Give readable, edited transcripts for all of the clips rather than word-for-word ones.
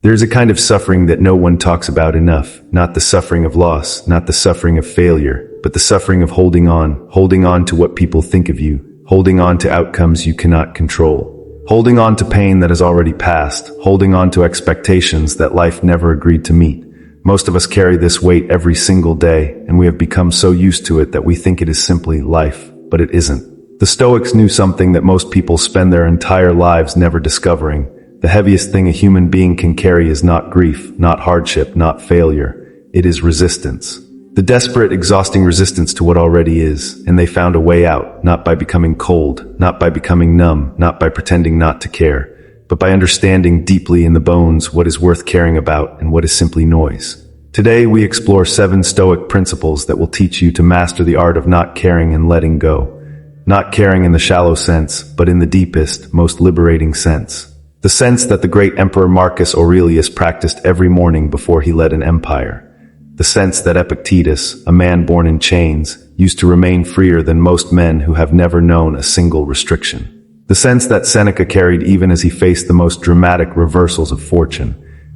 There's a kind of suffering that no one talks about enough, not the suffering of loss, not the suffering of failure, but the suffering of holding on to what people think of you, holding on to outcomes you cannot control. Holding on to pain that has already passed, holding on to expectations that life never agreed to meet. Most of us carry this weight every single day, and we have become so used to it that we think it is simply life, but it isn't. The Stoics knew something that most people spend their entire lives never discovering. The heaviest thing a human being can carry is not grief, not hardship, not failure. It is resistance. The desperate, exhausting resistance to what already is, and they found a way out, not by becoming cold, not by becoming numb, not by pretending not to care, but by understanding deeply in the bones what is worth caring about and what is simply noise. Today we explore 7 Stoic principles that will teach you to master the art of not caring and letting go. Not caring in the shallow sense, but in the deepest, most liberating sense. The sense that the great emperor Marcus Aurelius practiced every morning before he led an empire. The sense that Epictetus, a man born in chains, used to remain freer than most men who have never known a single restriction. The sense that Seneca carried even as he faced the most dramatic reversals of fortune.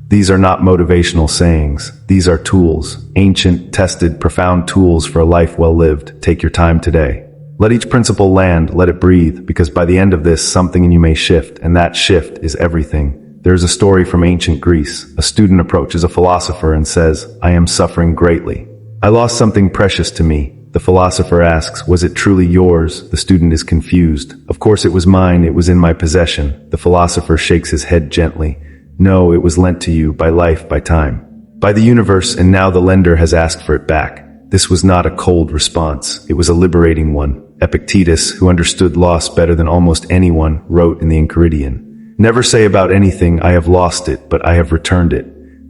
These are not motivational sayings. These are tools, ancient, tested, profound tools for a life well lived. Take your time today. Let each principle land, let it breathe, because by the end of this, something in you may shift, and that shift is everything. There is a story from ancient Greece. A student approaches a philosopher and says, "I am suffering greatly. I lost something precious to me." The philosopher asks, "Was it truly yours?" The student is confused. "Of course it was mine, it was in my possession." The philosopher shakes his head gently. "No, it was lent to you by life, by time, by the universe, and now the lender has asked for it back." This was not a cold response. It was a liberating one. Epictetus, who understood loss better than almost anyone, wrote in the Enchiridion, "Never say about anything, 'I have lost it,' but 'I have returned it.'"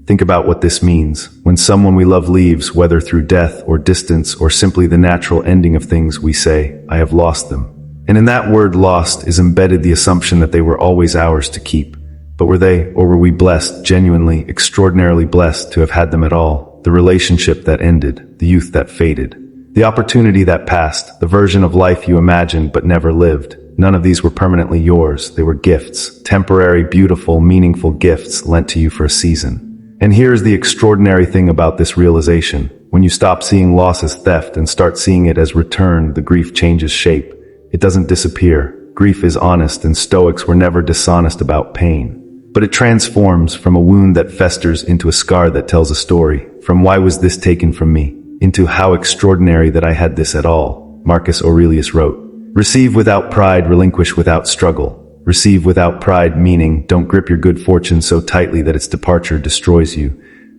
Think about what this means. When someone we love leaves, whether through death or distance or simply the natural ending of things, we say, "I have lost them." And in that word lost is embedded the assumption that they were always ours to keep. But were they, or were we blessed, genuinely, extraordinarily blessed to have had them at all? The relationship that ended, the youth that faded, the opportunity that passed, the version of life you imagined but never lived. None of these were permanently yours. They were gifts, temporary, beautiful, meaningful gifts lent to you for a season. And here's the extraordinary thing about this realization. When you stop seeing loss as theft and start seeing it as return, the grief changes shape. It doesn't disappear. Grief is honest, and Stoics were never dishonest about pain. But it transforms from a wound that festers into a scar that tells a story. From "Why was this taken from me?" into "How extraordinary that I had this at all." Marcus Aurelius wrote, "Receive without pride, relinquish without struggle." Receive without pride, meaning don't grip your good fortune so tightly that its departure destroys you.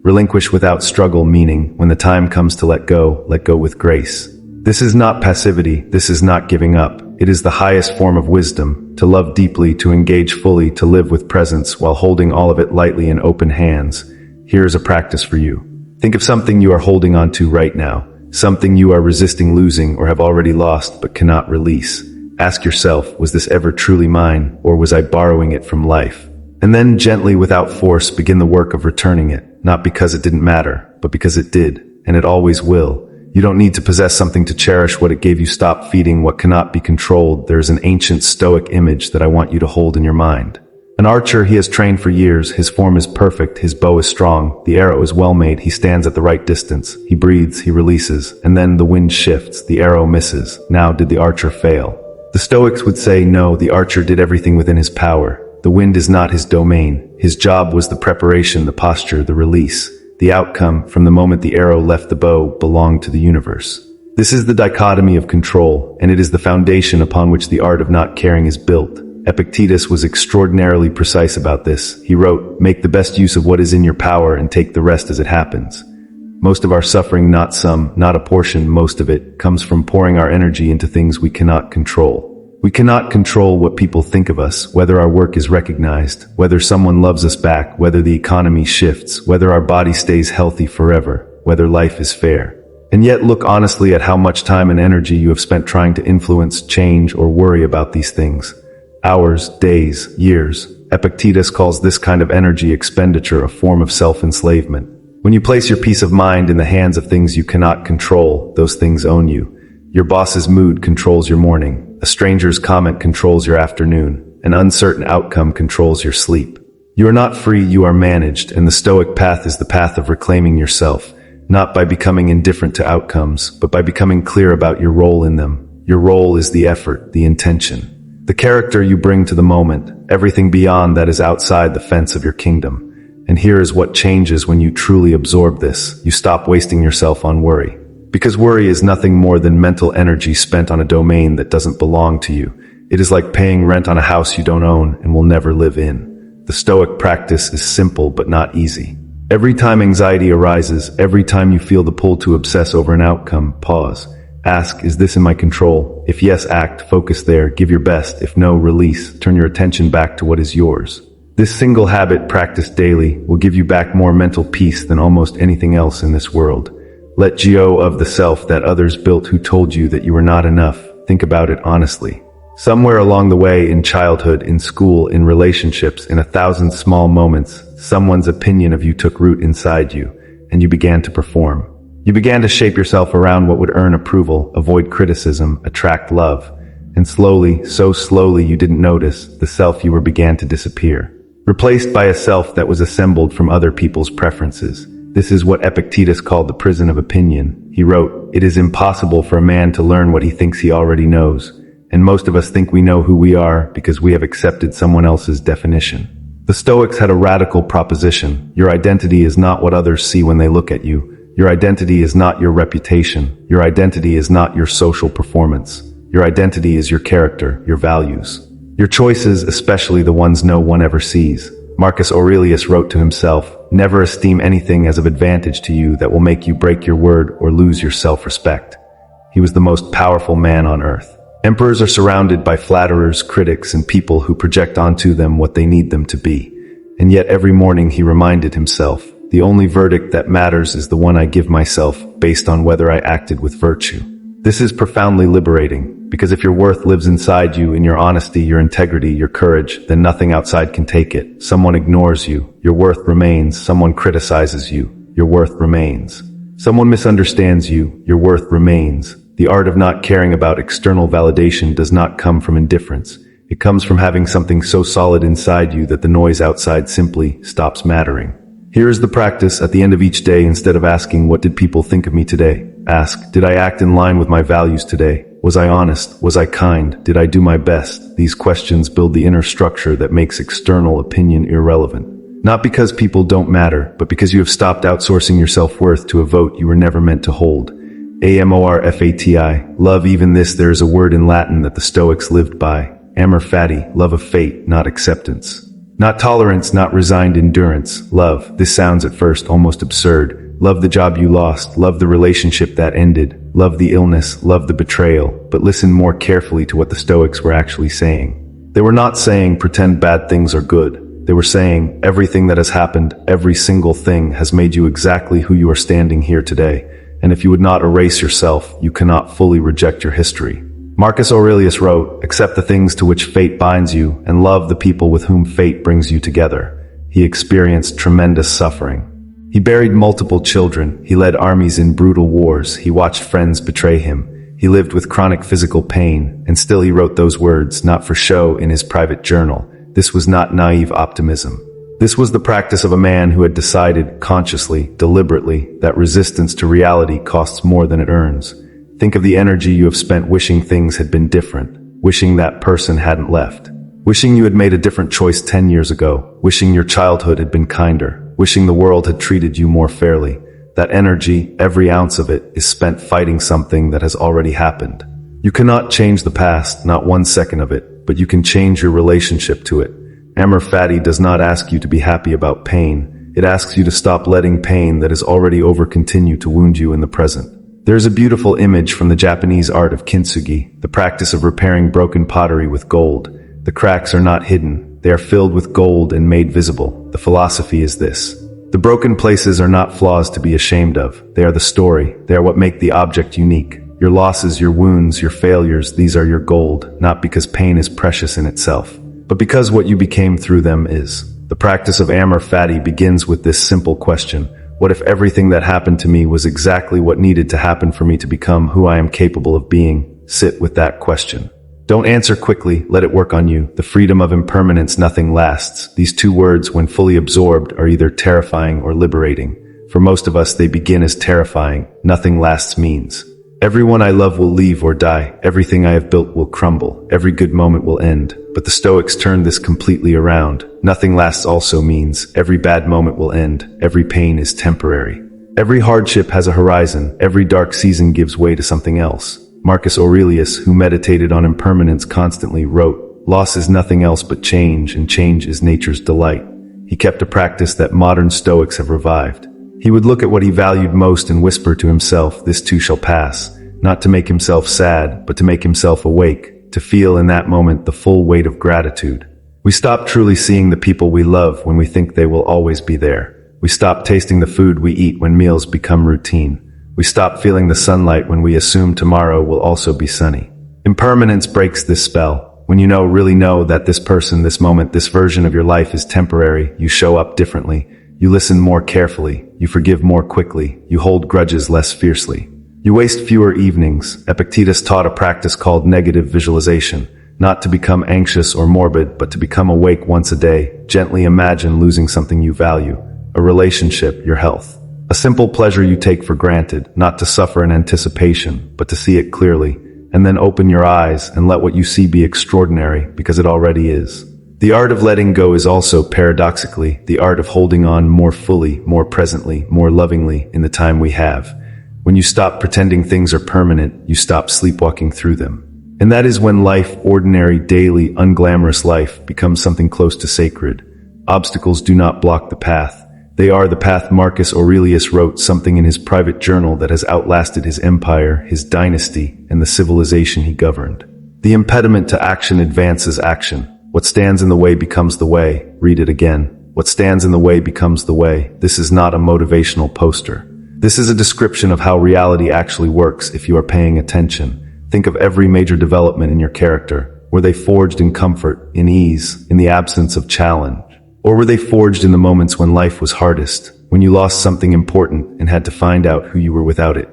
Relinquish without struggle, meaning when the time comes to let go with grace. This is not passivity, this is not giving up. It is the highest form of wisdom, to love deeply, to engage fully, to live with presence while holding all of it lightly in open hands. Here is a practice for you. Think of something you are holding on to right now, something you are resisting losing or have already lost but cannot release. Ask yourself, was this ever truly mine, or was I borrowing it from life? And then gently, without force, begin the work of returning it, not because it didn't matter, but because it did, and it always will. You don't need to possess something to cherish what it gave you. Stop feeding what cannot be controlled. There is an ancient Stoic image that I want you to hold in your mind. An archer, he has trained for years. His form is perfect. His bow is strong. The arrow is well made. He stands at the right distance. He breathes, he releases, and then the wind shifts. The arrow misses. Now, did the archer fail? The Stoics would say, no, the archer did everything within his power. The wind is not his domain. His job was the preparation, the posture, the release. The outcome, from the moment the arrow left the bow, belonged to the universe. This is the dichotomy of control, and it is the foundation upon which the art of not caring is built. Epictetus was extraordinarily precise about this. He wrote, "Make the best use of what is in your power and take the rest as it happens." Most of our suffering, not some, not a portion, most of it, comes from pouring our energy into things we cannot control. We cannot control what people think of us, whether our work is recognized, whether someone loves us back, whether the economy shifts, whether our body stays healthy forever, whether life is fair. And yet look honestly at how much time and energy you have spent trying to influence, change, or worry about these things. Hours, days, years. Epictetus calls this kind of energy expenditure a form of self-enslavement. When you place your peace of mind in the hands of things you cannot control, those things own you. Your boss's mood controls your morning. A stranger's comment controls your afternoon. An uncertain outcome controls your sleep. You are not free, you are managed, and the Stoic path is the path of reclaiming yourself, not by becoming indifferent to outcomes, but by becoming clear about your role in them. Your role is the effort, the intention, the character you bring to the moment. Everything beyond that is outside the fence of your kingdom. And here is what changes when you truly absorb this. You stop wasting yourself on worry. Because worry is nothing more than mental energy spent on a domain that doesn't belong to you. It is like paying rent on a house you don't own and will never live in. The Stoic practice is simple but not easy. Every time anxiety arises, every time you feel the pull to obsess over an outcome, pause. Ask, is this in my control? If yes, act, focus there, give your best. If no, release, turn your attention back to what is yours. This single habit, practiced daily, will give you back more mental peace than almost anything else in this world. Let go of the self that others built who told you that you were not enough. Think about it honestly. Somewhere along the way, in childhood, in school, in relationships, in 1,000 small moments, someone's opinion of you took root inside you, and you began to perform. You began to shape yourself around what would earn approval, avoid criticism, attract love. And slowly, so slowly you didn't notice, the self you were began to disappear, replaced by a self that was assembled from other people's preferences. This is what Epictetus called the prison of opinion. He wrote, "It is impossible for a man to learn what he thinks he already knows." And most of us think we know who we are because we have accepted someone else's definition. The Stoics had a radical proposition. Your identity is not what others see when they look at you. Your identity is not your reputation. Your identity is not your social performance. Your identity is your character, your values. Your choices, especially the ones no one ever sees. Marcus Aurelius wrote to himself, "Never esteem anything as of advantage to you that will make you break your word or lose your self-respect." He was the most powerful man on earth. Emperors are surrounded by flatterers, critics, and people who project onto them what they need them to be. And yet every morning he reminded himself, "The only verdict that matters is the one I give myself, based on whether I acted with virtue." This is profoundly liberating, because if your worth lives inside you, in your honesty, your integrity, your courage, then nothing outside can take it. Someone ignores you, your worth remains. Someone criticizes you, your worth remains. Someone misunderstands you, your worth remains. The art of not caring about external validation does not come from indifference. It comes from having something so solid inside you that the noise outside simply stops mattering. Here is the practice at the end of each day. Instead of asking, "What did people think of me today?" ask, "Did I act in line with my values today? Was I honest? Was I kind? Did I do my best?" These questions build the inner structure that makes external opinion irrelevant. Not because people don't matter, but because you have stopped outsourcing your self-worth to a vote you were never meant to hold. Amorfati, love. Even this, there is a word in Latin that the Stoics lived by. Amor fati, love of fate, not acceptance. Not tolerance, not resigned endurance. Love. This sounds at first almost absurd. Love the job you lost, love the relationship that ended, love the illness, love the betrayal. But listen more carefully to what the Stoics were actually saying. They were not saying pretend bad things are good. They were saying everything that has happened, every single thing has made you exactly who you are standing here today. And if you would not erase yourself, you cannot fully reject your history. Marcus Aurelius wrote, "Accept the things to which fate binds you, and love the people with whom fate brings you together." He experienced tremendous suffering. He buried multiple children. He led armies in brutal wars. He watched friends betray him. He lived with chronic physical pain, and still he wrote those words, not for show, in his private journal. This was not naive optimism. This was the practice of a man who had decided, consciously, deliberately, that resistance to reality costs more than it earns. Think of the energy you have spent wishing things had been different, wishing that person hadn't left, wishing you had made a different choice 10 years ago, wishing your childhood had been kinder, wishing the world had treated you more fairly. That energy, every ounce of it, is spent fighting something that has already happened. You cannot change the past, not 1 second of it, but you can change your relationship to it. Amor fati does not ask you to be happy about pain. It asks you to stop letting pain that is already over continue to wound you in the present. There is a beautiful image from the Japanese art of kintsugi, the practice of repairing broken pottery with gold. The cracks are not hidden. They are filled with gold and made visible. The philosophy is this. The broken places are not flaws to be ashamed of. They are the story. They are what make the object unique. Your losses, your wounds, your failures, these are your gold, not because pain is precious in itself, but because what you became through them is. The practice of amor fati begins with this simple question. What if everything that happened to me was exactly what needed to happen for me to become who I am capable of being? Sit with that question. Don't answer quickly, let it work on you. The freedom of impermanence, nothing lasts. These two words, when fully absorbed, are either terrifying or liberating. For most of us, they begin as terrifying. Nothing lasts means everyone I love will leave or die. Everything I have built will crumble. Every good moment will end. But the Stoics turned this completely around. Nothing lasts also means every bad moment will end. Every pain is temporary. Every hardship has a horizon. Every dark season gives way to something else. Marcus Aurelius, who meditated on impermanence constantly, wrote, "Loss is nothing else but change, and change is nature's delight." He kept a practice that modern Stoics have revived. He would look at what he valued most and whisper to himself, "This too shall pass," not to make himself sad, but to make himself awake, to feel in that moment the full weight of gratitude. We stop truly seeing the people we love when we think they will always be there. We stop tasting the food we eat when meals become routine. We stop feeling the sunlight when we assume tomorrow will also be sunny. Impermanence breaks this spell. When you really know that this person, this moment, this version of your life is temporary, you show up differently. You listen more carefully. You forgive more quickly. You hold grudges less fiercely. You waste fewer evenings. Epictetus taught a practice called negative visualization, not to become anxious or morbid, but to become awake once a day. Gently imagine losing something you value, a relationship, your health. A simple pleasure you take for granted, not to suffer in anticipation, but to see it clearly, and then open your eyes and let what you see be extraordinary, because it already is. The art of letting go is also, paradoxically, the art of holding on more fully, more presently, more lovingly in the time we have. When you stop pretending things are permanent, you stop sleepwalking through them. And that is when life, ordinary, daily, unglamorous life, becomes something close to sacred. Obstacles do not block the path. They are the path. Marcus Aurelius wrote something in his private journal that has outlasted his empire, his dynasty, and the civilization he governed. The impediment to action advances action. What stands in the way becomes the way. Read it again. What stands in the way becomes the way. This is not a motivational poster. This is a description of how reality actually works if you are paying attention. Think of every major development in your character. Were they forged in comfort, in ease, in the absence of challenge? Or were they forged in the moments when life was hardest, when you lost something important and had to find out who you were without it,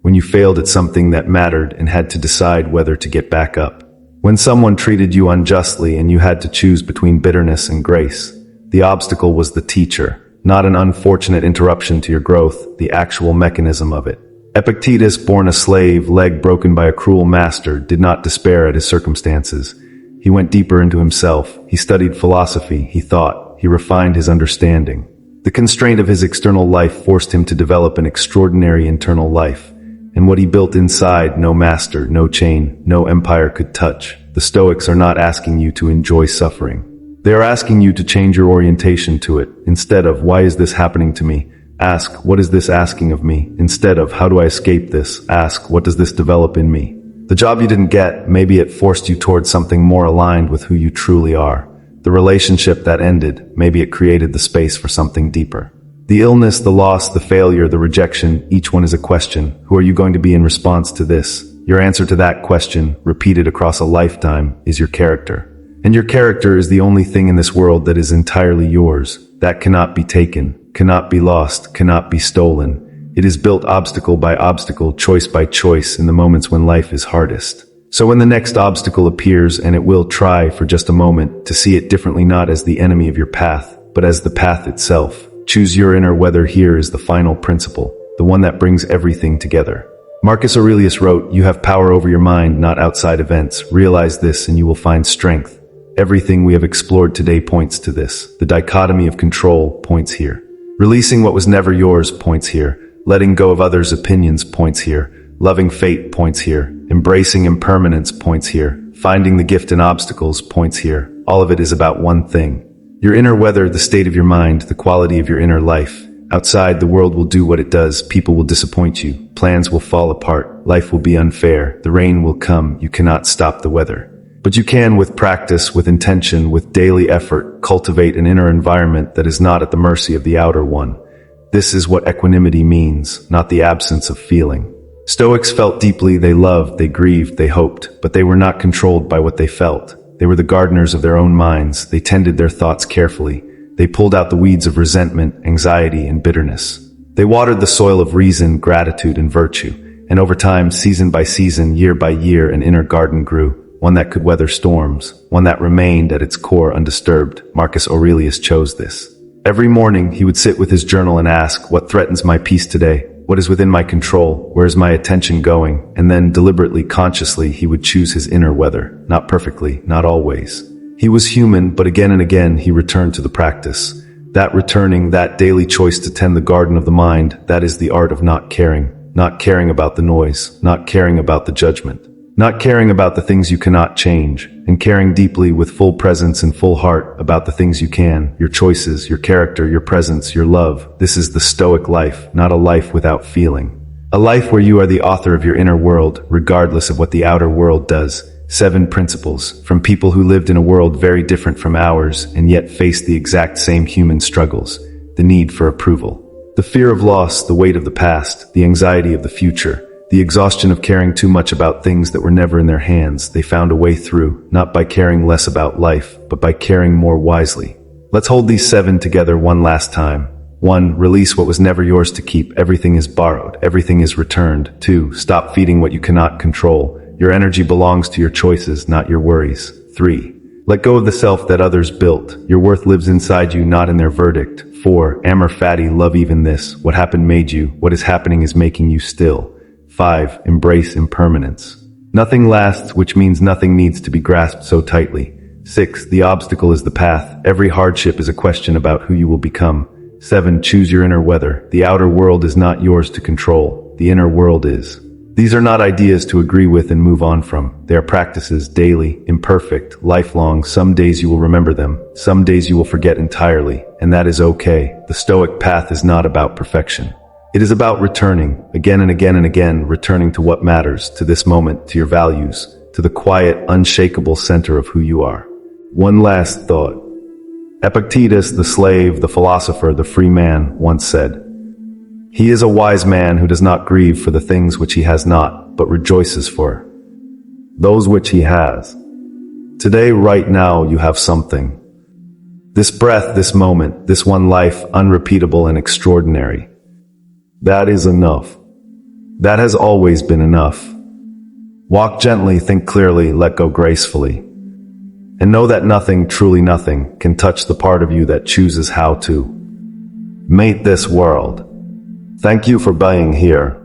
when you failed at something that mattered and had to decide whether to get back up, when someone treated you unjustly and you had to choose between bitterness and grace? The obstacle was the teacher, not an unfortunate interruption to your growth, the actual mechanism of it. Epictetus, born a slave, leg broken by a cruel master, did not despair at his circumstances. He went deeper into himself. He studied philosophy. He thought. He refined his understanding. The constraint of his external life forced him to develop an extraordinary internal life. And what he built inside, no master, no chain, no empire could touch. The Stoics are not asking you to enjoy suffering. They are asking you to change your orientation to it. Instead of, why is this happening to me? Ask, what is this asking of me? Instead of, how do I escape this? Ask, what does this develop in me? The job you didn't get, maybe it forced you towards something more aligned with who you truly are. The relationship that ended, maybe it created the space for something deeper. The illness, the loss, the failure, the rejection, each one is a question. Who are you going to be in response to this? Your answer to that question, repeated across a lifetime, is your character. And your character is the only thing in this world that is entirely yours, that cannot be taken, cannot be lost, cannot be stolen. It is built obstacle by obstacle, choice by choice, in the moments when life is hardest. So when the next obstacle appears, and it will, try for just a moment to see it differently, not as the enemy of your path, but as the path itself. Choose your inner weather. Here is the final principle, the one that brings everything together. Marcus Aurelius wrote, "You have power over your mind, not outside events. Realize this and you will find strength." Everything we have explored today points to this. The dichotomy of control points here. Releasing what was never yours points here. Letting go of others' opinions points here. Loving fate points here. Embracing impermanence points here. Finding the gift in obstacles points here. All of it is about one thing. Your inner weather, the state of your mind, the quality of your inner life. Outside, the world will do what it does. People will disappoint you. Plans will fall apart. Life will be unfair. The rain will come. You cannot stop the weather. But you can, with practice, with intention, with daily effort, cultivate an inner environment that is not at the mercy of the outer one. This is what equanimity means, not the absence of feeling. Stoics felt deeply, they loved, they grieved, they hoped, but they were not controlled by what they felt. They were the gardeners of their own minds. They tended their thoughts carefully. They pulled out the weeds of resentment, anxiety, and bitterness. They watered the soil of reason, gratitude, and virtue. And over time, season by season, year by year, an inner garden grew, one that could weather storms, one that remained at its core undisturbed. Marcus Aurelius chose this. Every morning, he would sit with his journal and ask, what threatens my peace today? What is within my control? Where is my attention going? And then, deliberately, consciously, he would choose his inner weather. Not perfectly, not always. He was human, but again and again, he returned to the practice. That returning, that daily choice to tend the garden of the mind, that is the art of not caring. Not caring about the noise, not caring about the judgment. Not caring about the things you cannot change, and caring deeply with full presence and full heart about the things you can, your choices, your character, your presence, your love. This is the Stoic life, not a life without feeling. A life where you are the author of your inner world, regardless of what the outer world does. 7 principles, from people who lived in a world very different from ours, and yet faced the exact same human struggles. The need for approval. The fear of loss, the weight of the past, the anxiety of the future. The exhaustion of caring too much about things that were never in their hands. They found a way through, not by caring less about life, but by caring more wisely. Let's hold these 7 together one last time. 1. Release what was never yours to keep. Everything is borrowed. Everything is returned. 2. Stop feeding what you cannot control. Your energy belongs to your choices, not your worries. 3. Let go of the self that others built. Your worth lives inside you, not in their verdict. 4. Amor fati, love even this. What happened made you. What is happening is making you still. 5. Embrace impermanence. Nothing lasts, which means nothing needs to be grasped so tightly. 6. The obstacle is the path. Every hardship is a question about who you will become. 7. Choose your inner weather. The outer world is not yours to control. The inner world is. These are not ideas to agree with and move on from. They are practices, daily, imperfect, lifelong. Some days you will remember them. Some days you will forget entirely. And that is okay. The Stoic path is not about perfection. It is about returning, again and again and again, returning to what matters, to this moment, to your values, to the quiet, unshakable center of who you are. One last thought. Epictetus, the slave, the philosopher, the free man, once said, "He is a wise man who does not grieve for the things which he has not, but rejoices for those which he has." Today, right now, you have something. This breath, this moment, this one life, unrepeatable and extraordinary. That is enough. That has always been enough. Walk gently, think clearly, let go gracefully. And know that nothing, truly nothing, can touch the part of you that chooses how to mate this world. Thank you for being here.